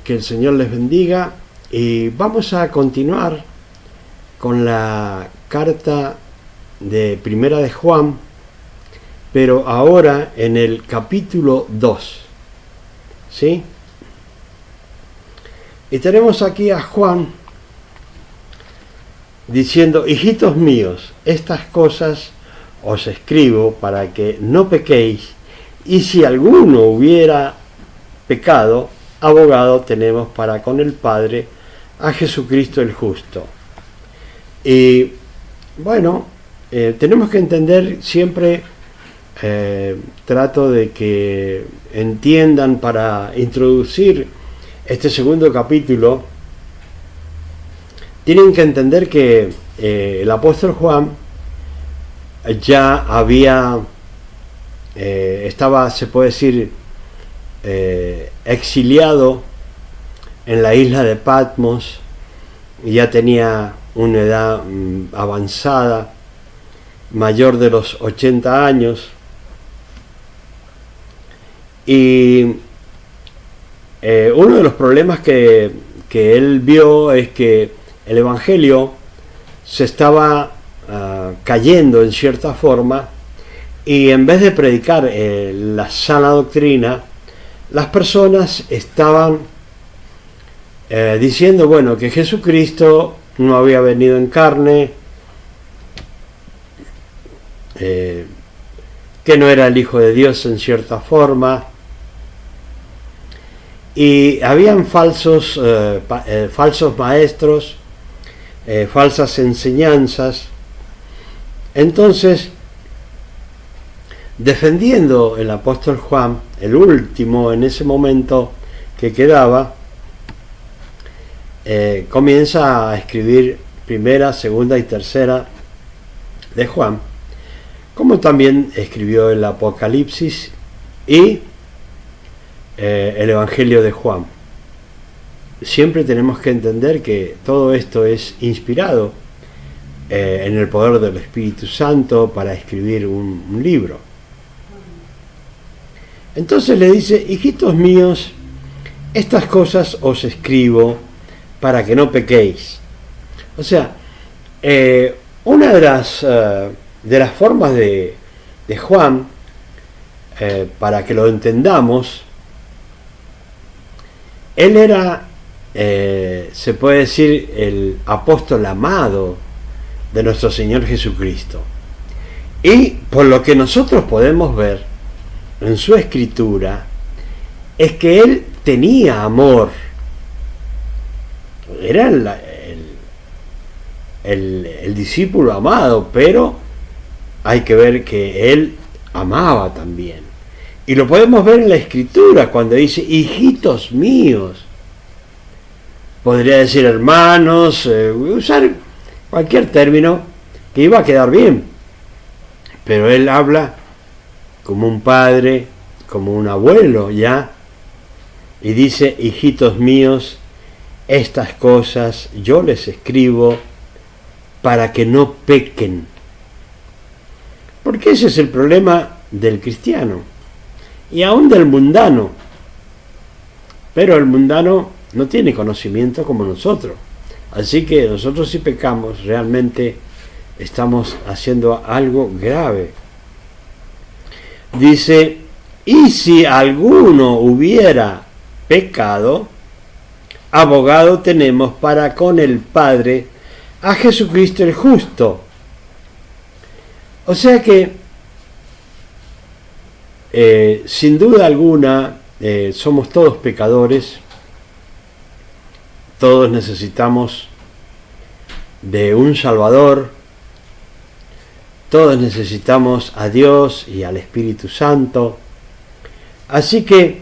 que el Señor les bendiga y vamos a continuar con la carta de Primera de Juan, pero ahora en el capítulo 2, ¿sí? Y tenemos aquí a Juan diciendo: hijitos míos, estas cosas os escribo para que no pequéis, y si alguno hubiera pecado, abogado tenemos para con el Padre, a Jesucristo el justo. Y bueno, tenemos que entender siempre, trato de que entiendan para introducir este segundo capítulo, tienen que entender que el apóstol Juan ya había, estaba, se puede decir, exiliado en la isla de Patmos, y ya tenía una edad avanzada, mayor de los 80 años, y uno de los problemas que él vio es que el Evangelio se estaba cayendo en cierta forma, y en vez de predicar la sana doctrina, las personas estaban diciendo, bueno, que Jesucristo no había venido en carne, que no era el Hijo de Dios en cierta forma, y habían falsos maestros, falsas enseñanzas. Entonces, defendiendo el apóstol Juan, el último en ese momento que quedaba, comienza a escribir primera, segunda y tercera de Juan, como también escribió el Apocalipsis y el Evangelio de Juan. Siempre tenemos que entender que todo esto es inspirado en el poder del Espíritu Santo para escribir un libro. Entonces le dice: hijitos míos, estas cosas os escribo para que no pequéis. O sea, una de las formas de Juan, para que lo entendamos, él era, se puede decir, el apóstol amado de nuestro Señor Jesucristo. Y por lo que nosotros podemos ver en su escritura, es que él tenía amor. Era el discípulo amado, pero hay que ver que él amaba también. Y lo podemos ver en la escritura cuando dice: hijitos míos. Podría decir hermanos, usar cualquier término que iba a quedar bien. Pero él habla como un padre, como un abuelo ya, y dice: hijitos míos, estas cosas yo les escribo para que no pequen. Porque ese es el problema del cristiano y aún del mundano. Pero el mundano no tiene conocimiento como nosotros. Así que nosotros, si pecamos, realmente estamos haciendo algo grave. Dice: y si alguno hubiera pecado, abogado tenemos para con el Padre, a Jesucristo el justo. O sea que sin duda alguna somos todos pecadores, todos necesitamos de un Salvador, todos necesitamos a Dios y al Espíritu Santo. Así que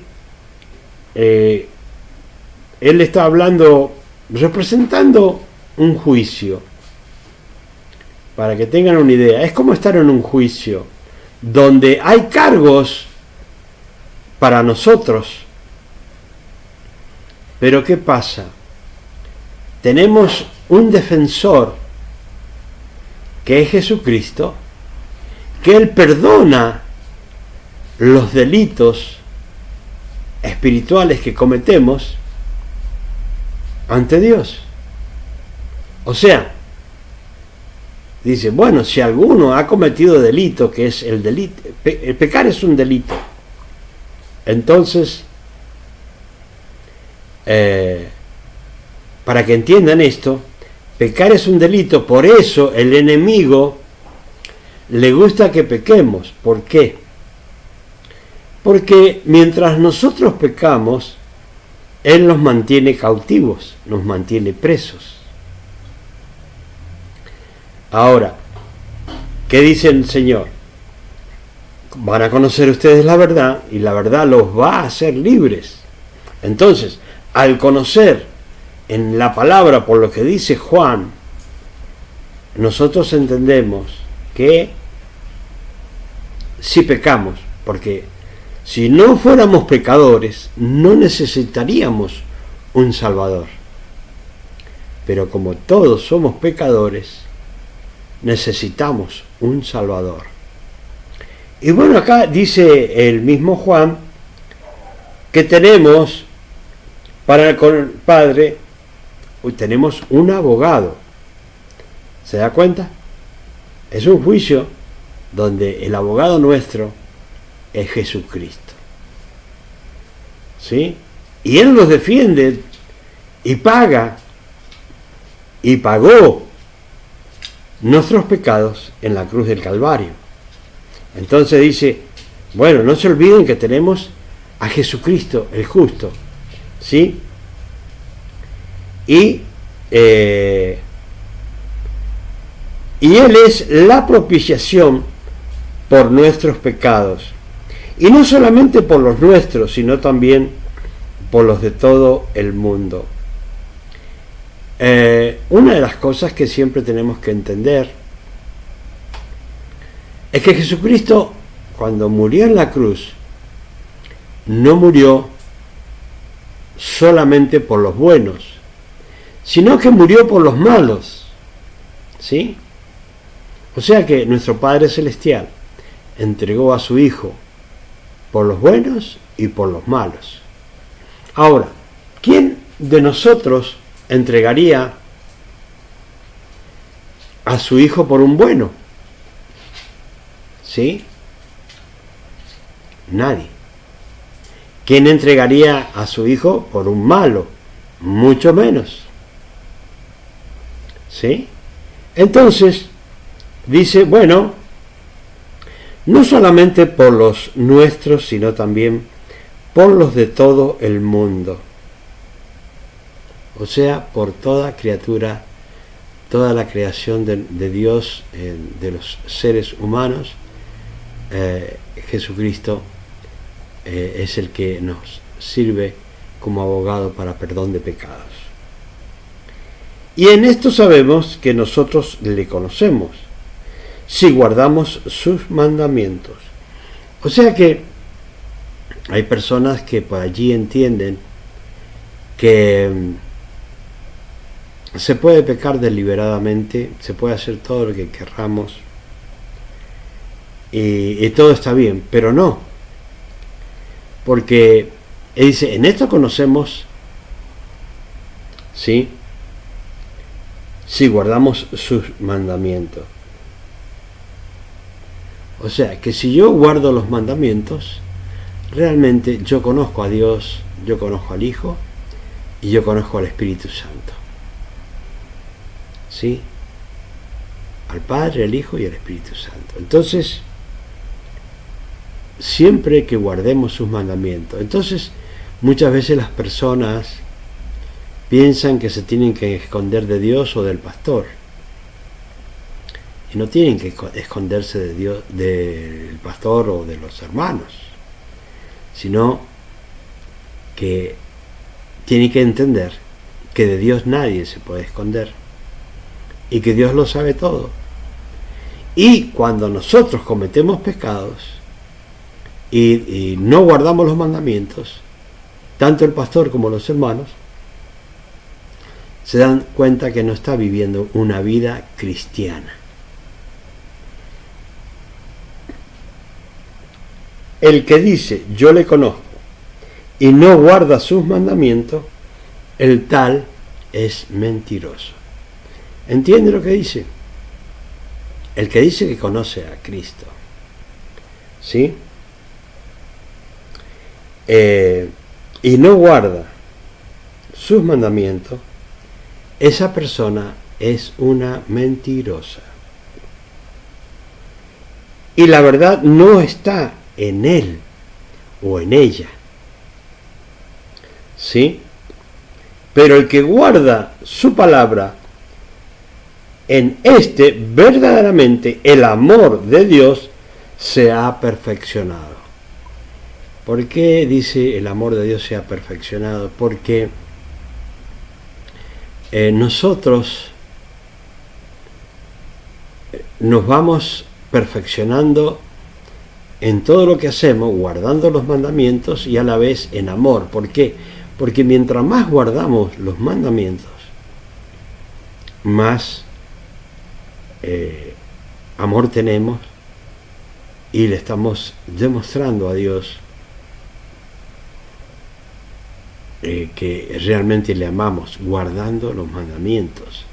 él está hablando, representando un juicio. Para que tengan una idea, es como estar en un juicio donde hay cargos para nosotros. Pero ¿qué pasa? Tenemos un defensor, que es Jesucristo, que Él perdona los delitos espirituales que cometemos, ante Dios. O sea, dice, bueno, si alguno ha cometido delito, que es el delito, el pecar es un delito. Entonces, para que entiendan esto, pecar es un delito, por eso el enemigo le gusta que pequemos. ¿Por qué? Porque mientras nosotros pecamos, Él nos mantiene cautivos, nos mantiene presos. Ahora, ¿qué dice el Señor? Van a conocer ustedes la verdad y la verdad los va a hacer libres. Entonces, al conocer en la palabra por lo que dice Juan, nosotros entendemos que si pecamos, porque si no fuéramos pecadores, no necesitaríamos un Salvador. Pero como todos somos pecadores, necesitamos un Salvador. Y bueno, acá dice el mismo Juan que tenemos para con el Padre, tenemos un abogado. ¿Se da cuenta? Es un juicio donde el abogado nuestro es Jesucristo. ¿Sí? Y Él nos defiende y paga y pagó nuestros pecados en la cruz del Calvario. Entonces dice, bueno, no se olviden que tenemos a Jesucristo el justo, ¿sí? Y Él es la propiciación por nuestros pecados. Y no solamente por los nuestros, sino también por los de todo el mundo. Una de las cosas que siempre tenemos que entender es que Jesucristo, cuando murió en la cruz, no murió solamente por los buenos, sino que murió por los malos. ¿Sí? O sea que nuestro Padre Celestial entregó a su Hijo por los buenos y por los malos. Ahora, ¿quién de nosotros entregaría a su Hijo por un bueno? ¿Sí? Nadie. ¿Quién entregaría a su Hijo por un malo? Mucho menos. ¿Sí? Entonces, dice, bueno, no solamente por los nuestros, sino también por los de todo el mundo. O sea, por toda criatura, toda la creación de Dios, de los seres humanos, Jesucristo es el que nos sirve como abogado para perdón de pecados. Y en esto sabemos que nosotros le conocemos, si guardamos sus mandamientos. O sea que hay personas que por allí entienden que se puede pecar deliberadamente, se puede hacer todo lo que querramos y todo está bien, pero no, porque él dice, en esto conocemos, ¿sí?, si guardamos sus mandamientos. O sea, que si yo guardo los mandamientos, realmente yo conozco a Dios, yo conozco al Hijo y yo conozco al Espíritu Santo. ¿Sí? Al Padre, al Hijo y al Espíritu Santo. Entonces, siempre que guardemos sus mandamientos. Entonces, muchas veces las personas piensan que se tienen que esconder de Dios o del pastor. Y no tienen que esconderse de Dios, del pastor o de los hermanos, sino que tienen que entender que de Dios nadie se puede esconder y que Dios lo sabe todo. Y cuando nosotros cometemos pecados y no guardamos los mandamientos, tanto el pastor como los hermanos se dan cuenta que no está viviendo una vida cristiana. El que dice, yo le conozco, y no guarda sus mandamientos, el tal es mentiroso. ¿Entiende lo que dice? El que dice que conoce a Cristo, ¿sí? Y no guarda sus mandamientos, esa persona es una mentirosa. Y la verdad no está en él o en ella, ¿sí? Pero el que guarda su palabra, en este verdaderamente el amor de Dios se ha perfeccionado. ¿Por qué dice el amor de Dios se ha perfeccionado? Porque nosotros nos vamos perfeccionando en todo lo que hacemos, guardando los mandamientos y a la vez en amor. ¿Por qué? Porque mientras más guardamos los mandamientos, más amor tenemos y le estamos demostrando a Dios que realmente le amamos, guardando los mandamientos.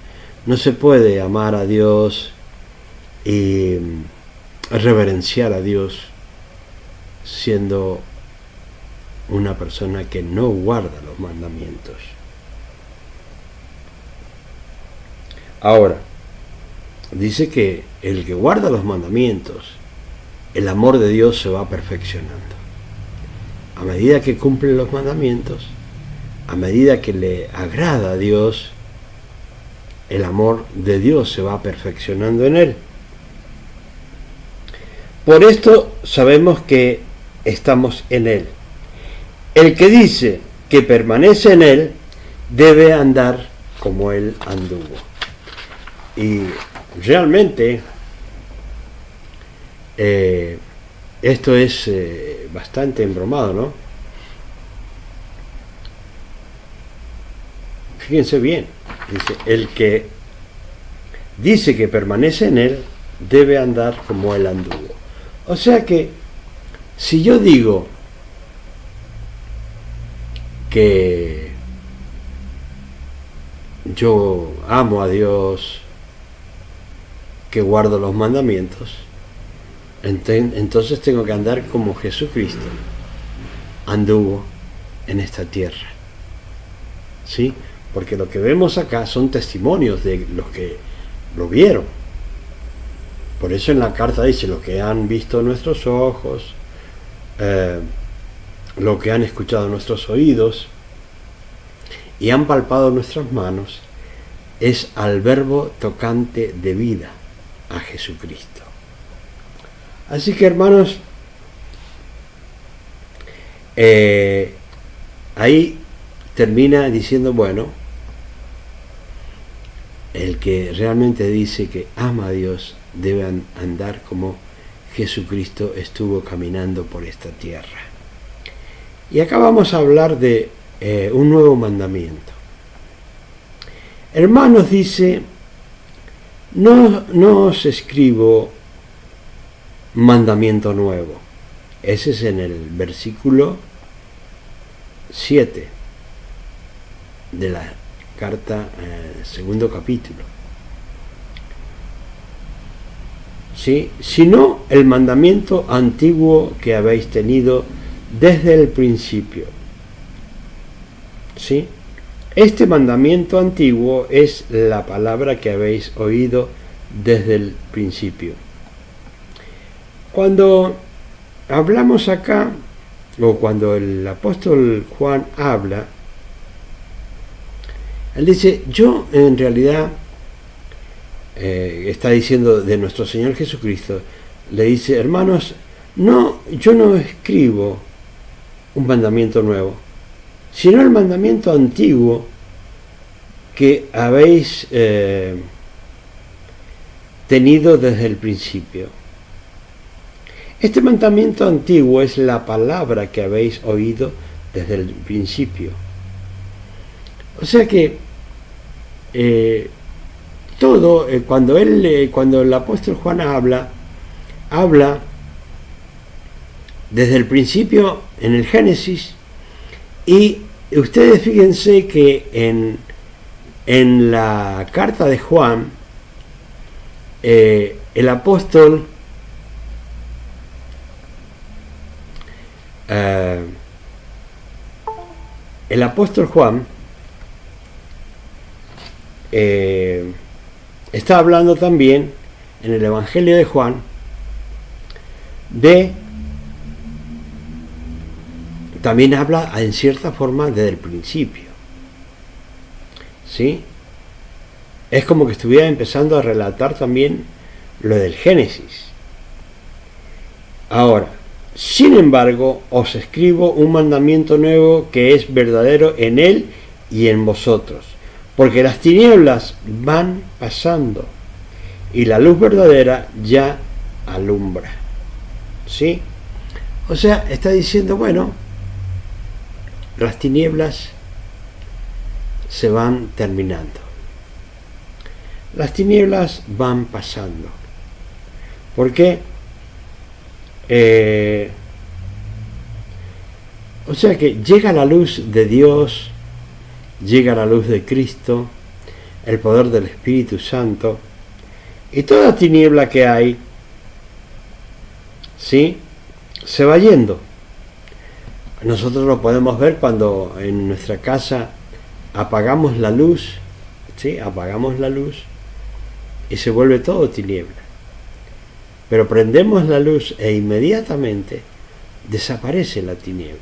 No se puede amar a Dios y reverenciar a Dios siendo una persona que no guarda los mandamientos. Ahora, dice que el que guarda los mandamientos, el amor de Dios se va perfeccionando. A medida que cumple los mandamientos, a medida que le agrada a Dios, el amor de Dios se va perfeccionando en él. Por esto sabemos que estamos en él. El que dice que permanece en él debe andar como él anduvo. Y realmente esto es bastante embromado, ¿no? Fíjense bien, dice, el que dice que permanece en él debe andar como él anduvo. O sea que si yo digo que yo amo a Dios, que guardo los mandamientos, entonces tengo que andar como Jesucristo anduvo en esta tierra, ¿sí? Porque lo que vemos acá son testimonios de los que lo vieron. Por eso en la carta dice, lo que han visto nuestros ojos, lo que han escuchado nuestros oídos y han palpado nuestras manos, es al verbo tocante de vida, a Jesucristo. Así que, hermanos, ahí termina diciendo, bueno, el que realmente dice que ama a Dios debe andar como Jesucristo estuvo caminando por esta tierra. Y acá vamos a hablar de un nuevo mandamiento. Hermanos, dice, no os escribo mandamiento nuevo. Ese es en el versículo 7 de la carta, segundo capítulo. ¿Sí? Sino el mandamiento antiguo que habéis tenido desde el principio. ¿Sí? Este mandamiento antiguo es la palabra que habéis oído desde el principio. Cuando hablamos acá, o cuando el apóstol Juan habla, él dice, yo en realidad, está diciendo de nuestro Señor Jesucristo, le dice, hermanos, yo no escribo un mandamiento nuevo, sino el mandamiento antiguo que habéis tenido desde el principio. Este mandamiento antiguo es la palabra que habéis oído desde el principio. O sea que todo, cuando el apóstol Juan habla desde el principio en el Génesis, y ustedes fíjense que En la carta de Juan, el apóstol Juan está hablando también en el Evangelio de Juan también habla en cierta forma desde el principio, ¿sí? Es como que estuviera empezando a relatar también lo del Génesis. Ahora, sin embargo, os escribo un mandamiento nuevo que es verdadero en él y en vosotros, porque las tinieblas van pasando y la luz verdadera ya alumbra. ¿Sí? O sea, está diciendo, bueno, las tinieblas se van terminando. Las tinieblas van pasando. ¿Por qué? O sea que llega la luz de Dios, llega la luz de Cristo, el poder del Espíritu Santo, y toda tiniebla que hay, ¿sí?, se va yendo. Nosotros lo podemos ver cuando en nuestra casa apagamos la luz, ¿sí?, apagamos la luz y se vuelve todo tiniebla. Pero prendemos la luz e inmediatamente desaparece la tiniebla.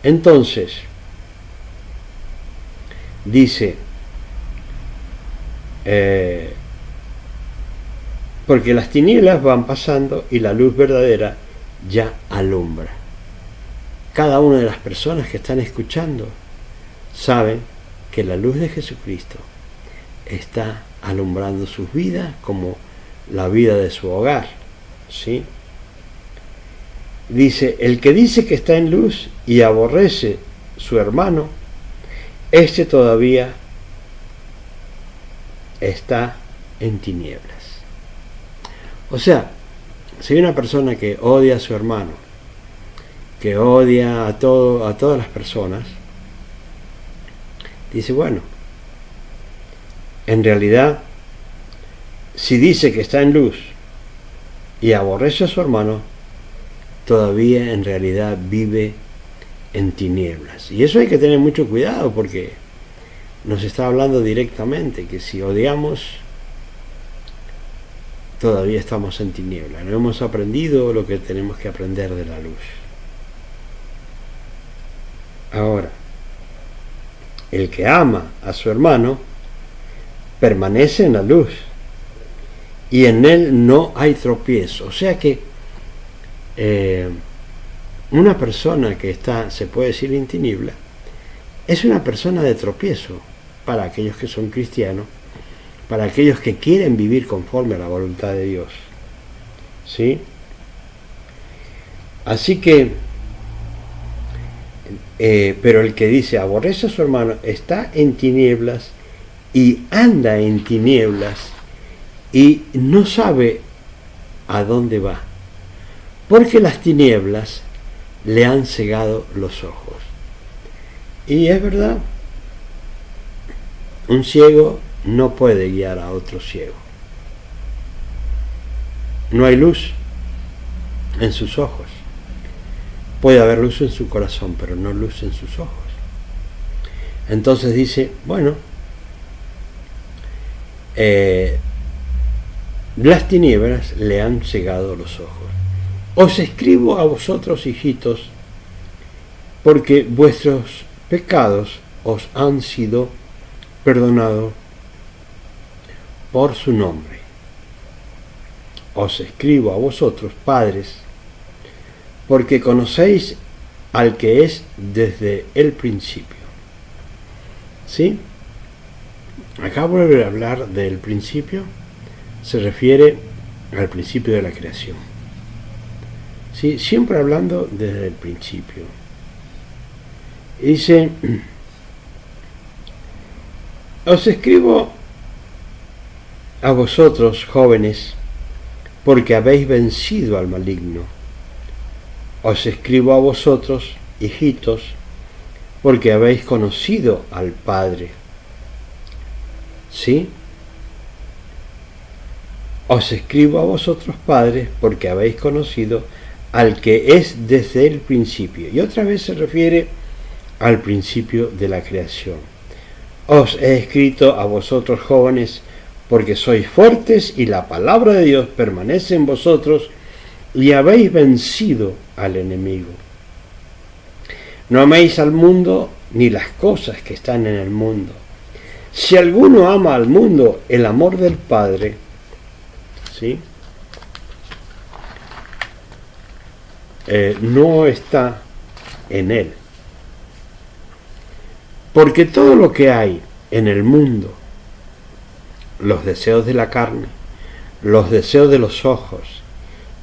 Entonces, dice, porque las tinieblas van pasando y la luz verdadera ya alumbra. Cada una de las personas que están escuchando saben que la luz de Jesucristo está alumbrando sus vidas como la vida de su hogar, ¿sí? Dice, el que dice que está en luz y aborrece su hermano, este todavía está en tinieblas. O sea, si hay una persona que odia a su hermano, que odia a todas las personas, dice, bueno, en realidad, si dice que está en luz y aborrece a su hermano, todavía en realidad vive en tinieblas. Y eso hay que tener mucho cuidado porque nos está hablando directamente que si odiamos, todavía estamos en tinieblas. No hemos aprendido lo que tenemos que aprender de la luz. Ahora, el que ama a su hermano permanece en la luz y en él no hay tropiezo. O sea que una persona que está, se puede decir, en tiniebla, es una persona de tropiezo para aquellos que son cristianos, para aquellos que quieren vivir conforme a la voluntad de Dios, ¿sí? Así que, pero el que dice aborrece a su hermano está en tinieblas y anda en tinieblas y no sabe a dónde va, porque las tinieblas le han cegado los ojos. Y es verdad, un ciego no puede guiar a otro ciego. No hay luz en sus ojos. Puede haber luz en su corazón, pero no luz en sus ojos. Entonces dice, bueno, las tinieblas le han cegado los ojos. Os escribo a vosotros, hijitos, porque vuestros pecados os han sido perdonados por su nombre. Os escribo a vosotros, padres, porque conocéis al que es desde el principio. ¿Sí? Acá vuelve a hablar del principio, se refiere al principio de la creación. ¿Sí? Siempre hablando desde el principio. Dice, os escribo a vosotros, jóvenes, porque habéis vencido al maligno. Os escribo a vosotros, hijitos, porque habéis conocido al Padre. ¿Sí? Os escribo a vosotros, padres, porque habéis conocido al que es desde el principio. Y otra vez se refiere al principio de la creación. Os he escrito a vosotros, jóvenes, porque sois fuertes y la palabra de Dios permanece en vosotros y habéis vencido al enemigo. No améis al mundo ni las cosas que están en el mundo. Si alguno ama al mundo, el amor del Padre, ¿sí?, no está en él. Porque todo lo que hay en el mundo, los deseos de la carne, los deseos de los ojos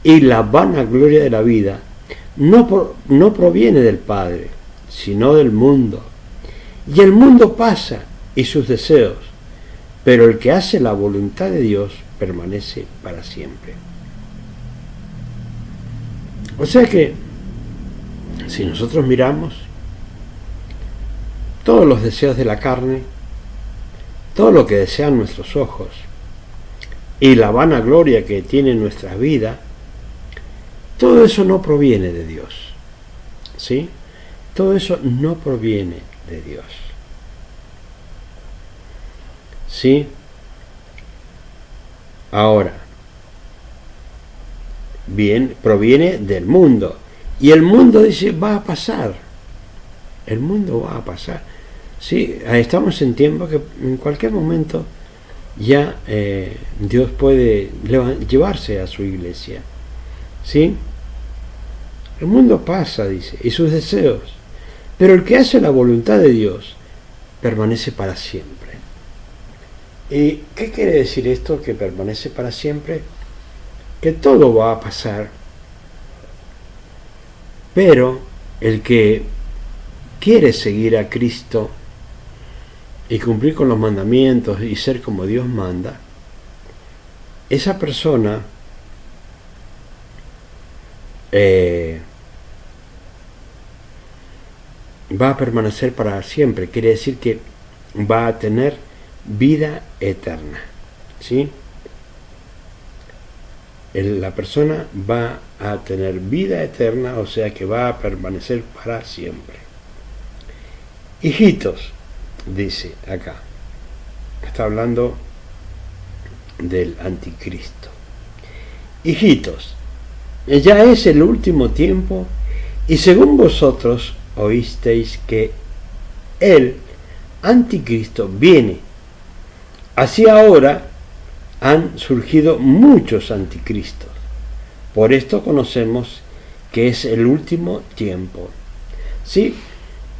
y la vanagloria de la vida, no proviene del Padre, sino del mundo. Y el mundo pasa y sus deseos, pero el que hace la voluntad de Dios permanece para siempre. O sea que, si nosotros miramos, todos los deseos de la carne, todo lo que desean nuestros ojos y la vanagloria que tiene nuestra vida, todo eso no proviene de Dios. ¿Sí? Todo eso no proviene de Dios. ¿Sí? Ahora, bien, proviene del mundo. Y el mundo dice, va a pasar. El mundo va a pasar. Sí, estamos en tiempo que en cualquier momento ya Dios puede llevarse a su iglesia. ¿Sí? El mundo pasa, dice, y sus deseos. Pero el que hace la voluntad de Dios permanece para siempre. ¿Y qué quiere decir esto, que permanece para siempre? Que todo va a pasar, pero el que quiere seguir a Cristo y cumplir con los mandamientos y ser como Dios manda, esa persona va a permanecer para siempre. Quiere decir que va a tener vida eterna. ¿Sí? La persona va a tener vida eterna, o sea que va a permanecer para siempre. Hijitos, dice acá, está hablando del anticristo. Hijitos, ya es el último tiempo, y según vosotros oísteis que el anticristo viene. Así ahora han surgido muchos anticristos. Por esto conocemos que es el último tiempo. ¿Sí?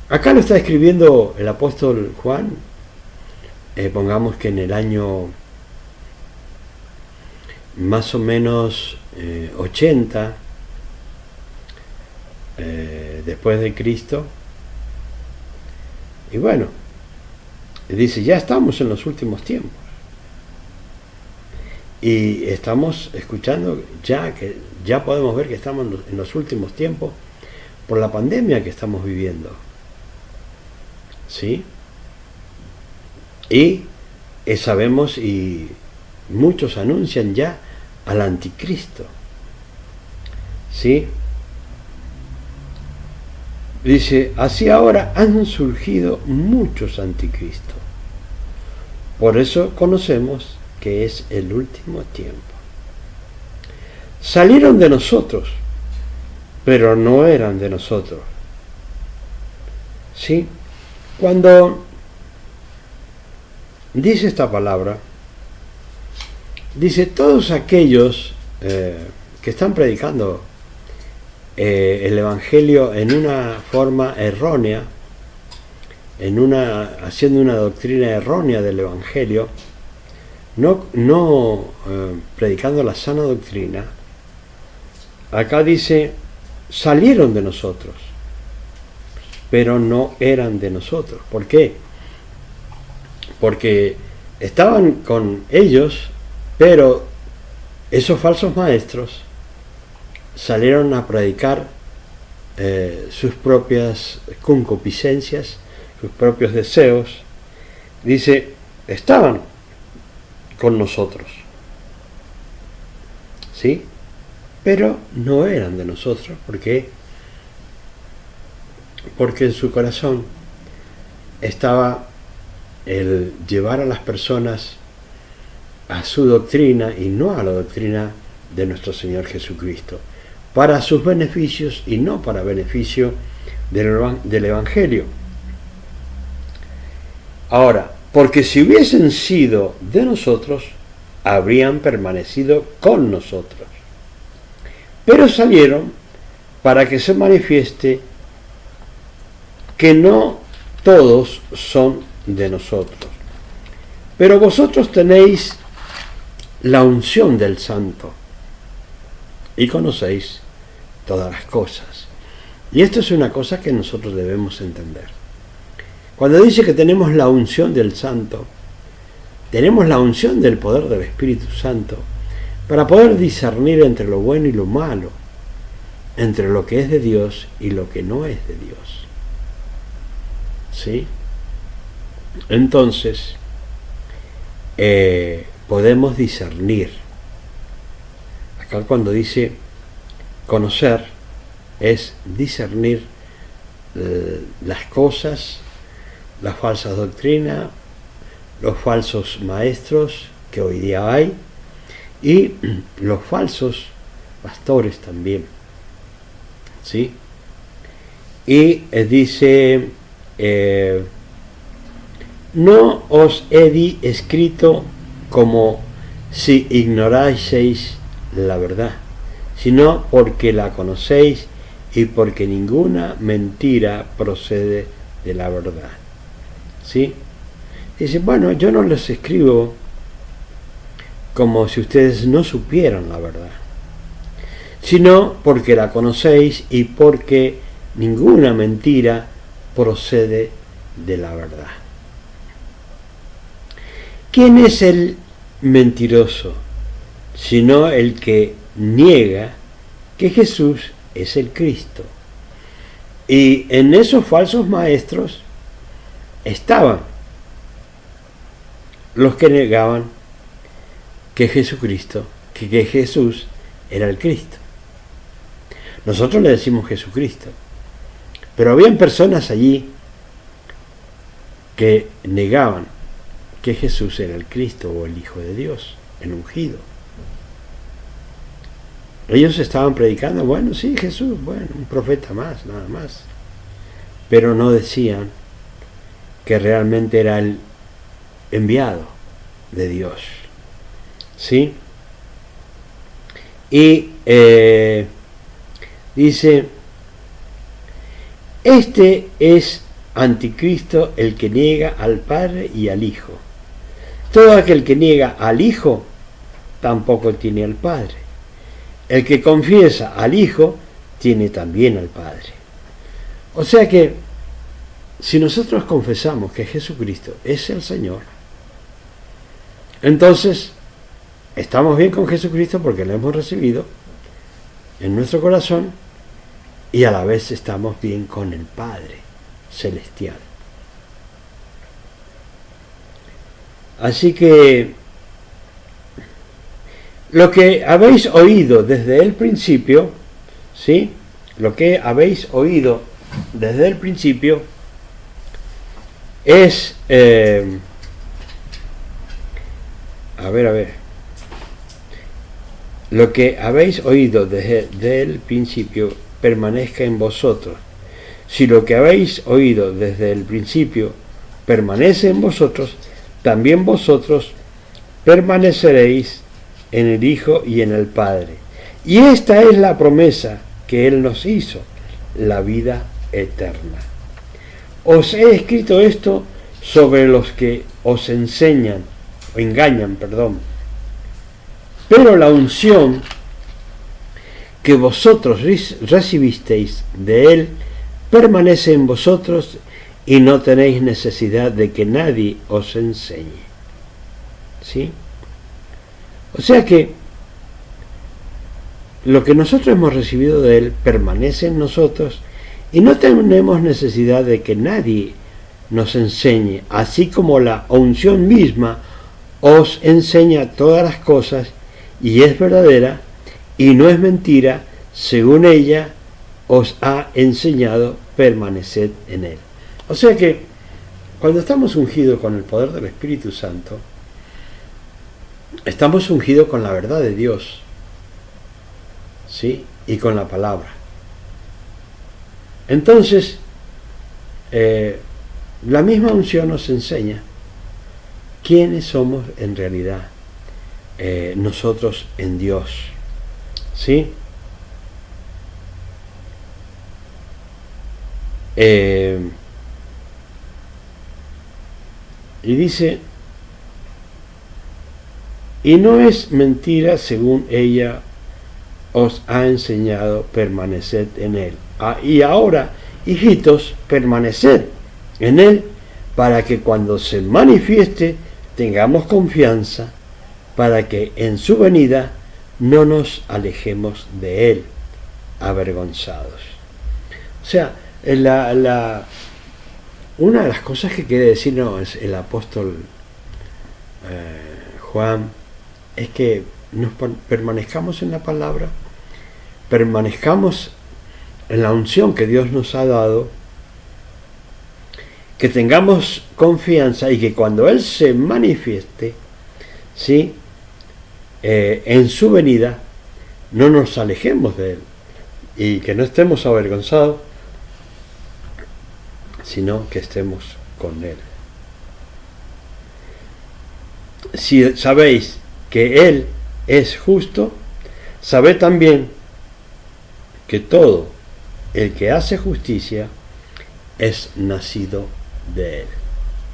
Acá lo está escribiendo el apóstol Juan, pongamos que en el año más o menos 80 después de Cristo. Y bueno, dice, ya estamos en los últimos tiempos. Y estamos escuchando que ya podemos ver que estamos en los últimos tiempos por la pandemia que estamos viviendo. ¿Sí? Y sabemos, y muchos anuncian ya al anticristo. ¿Sí? Dice, así ahora han surgido muchos anticristos. Por eso conocemos que es el último tiempo. Salieron de nosotros, pero no eran de nosotros. ¿Sí? Cuando dice esta palabra, dice, todos aquellos que están predicando el Evangelio en una forma errónea, haciendo una doctrina errónea del Evangelio, no predicando la sana doctrina. Acá dice, salieron de nosotros, pero no eran de nosotros. ¿Por qué? Porque estaban con ellos, pero esos falsos maestros salieron a predicar sus propias concupiscencias, sus propios deseos. Dice, estaban con nosotros, ¿sí? Pero no eran de nosotros, ¿por qué? Porque en su corazón estaba el llevar a las personas a su doctrina y no a la doctrina de nuestro Señor Jesucristo, para sus beneficios y no para beneficio del Evangelio. Ahora, porque si hubiesen sido de nosotros, habrían permanecido con nosotros. Pero salieron para que se manifieste que no todos son de nosotros. Pero vosotros tenéis la unción del Santo y conocéis todas las cosas. Y esto es una cosa que nosotros debemos entender. Cuando dice que tenemos la unción del Santo, tenemos la unción del poder del Espíritu Santo para poder discernir entre lo bueno y lo malo, entre lo que es de Dios y lo que no es de Dios. ¿Sí? Entonces, podemos discernir. Acá cuando dice conocer, es discernir las cosas, las falsas doctrinas, los falsos maestros que hoy día hay y los falsos pastores también, ¿sí? Y dice, no os he escrito como si ignoraseis la verdad, sino porque la conocéis y porque ninguna mentira procede de la verdad. ¿Sí? Dice, bueno, yo no les escribo como si ustedes no supieran la verdad, sino porque la conocéis y porque ninguna mentira procede de la verdad. ¿Quién es el mentiroso? Sino el que niega que Jesús es el Cristo. Y en esos falsos maestros estaban los que negaban que Jesucristo, que Jesús era el Cristo. Nosotros le decimos Jesucristo, pero habían personas allí que negaban que Jesús era el Cristo o el Hijo de Dios, el ungido. Ellos estaban predicando, bueno, sí, Jesús, bueno, un profeta más, nada más. Pero no decían que realmente era el enviado de Dios. ¿Sí? Y dice, este es anticristo el que niega al Padre y al Hijo. Todo aquel que niega al Hijo tampoco tiene al Padre. El que confiesa al Hijo tiene también al Padre. O sea que si nosotros confesamos que Jesucristo es el Señor, entonces estamos bien con Jesucristo porque lo hemos recibido en nuestro corazón y a la vez estamos bien con el Padre Celestial. Así que lo que habéis oído desde el principio, ¿sí? Lo que habéis oído desde el principio es, lo que habéis oído desde el principio permanezca en vosotros. Si lo que habéis oído desde el principio permanece en vosotros, también vosotros permaneceréis en el Hijo y en el Padre. Y esta es la promesa que Él nos hizo, la vida eterna. Os he escrito esto sobre los que os engañan, pero la unción que vosotros recibisteis de Él permanece en vosotros y no tenéis necesidad de que nadie os enseñe. ¿Sí? O sea que lo que nosotros hemos recibido de Él permanece en nosotros y no tenemos necesidad de que nadie nos enseñe, así como la unción misma os enseña todas las cosas y es verdadera y no es mentira, según ella os ha enseñado, permaneced en él. O sea que cuando estamos ungidos con el poder del Espíritu Santo, estamos ungidos con la verdad de Dios, ¿sí? Y con la palabra. Entonces, la misma unción nos enseña quiénes somos en realidad nosotros en Dios, ¿sí? Y dice, y no es mentira, según ella os ha enseñado, permaneced en él. Y ahora, hijitos, permaneced en él, para que cuando se manifieste tengamos confianza, para que en su venida no nos alejemos de él, avergonzados. O sea, una de las cosas que quiere decirnos el apóstol Juan es que nos permanezcamos en la palabra, permanezcamos en la unción que Dios nos ha dado, que tengamos confianza y que cuando Él se manifieste, ¿sí? En su venida, no nos alejemos de Él y que no estemos avergonzados, sino que estemos con Él. Si sabéis que Él es justo, sabed también que todo el que hace justicia es nacido de Él.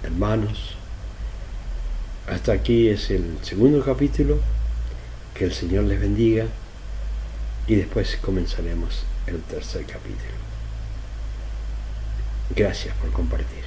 Hermanos, hasta aquí es el segundo capítulo. Que el Señor les bendiga y después comenzaremos el tercer capítulo. Gracias por compartir.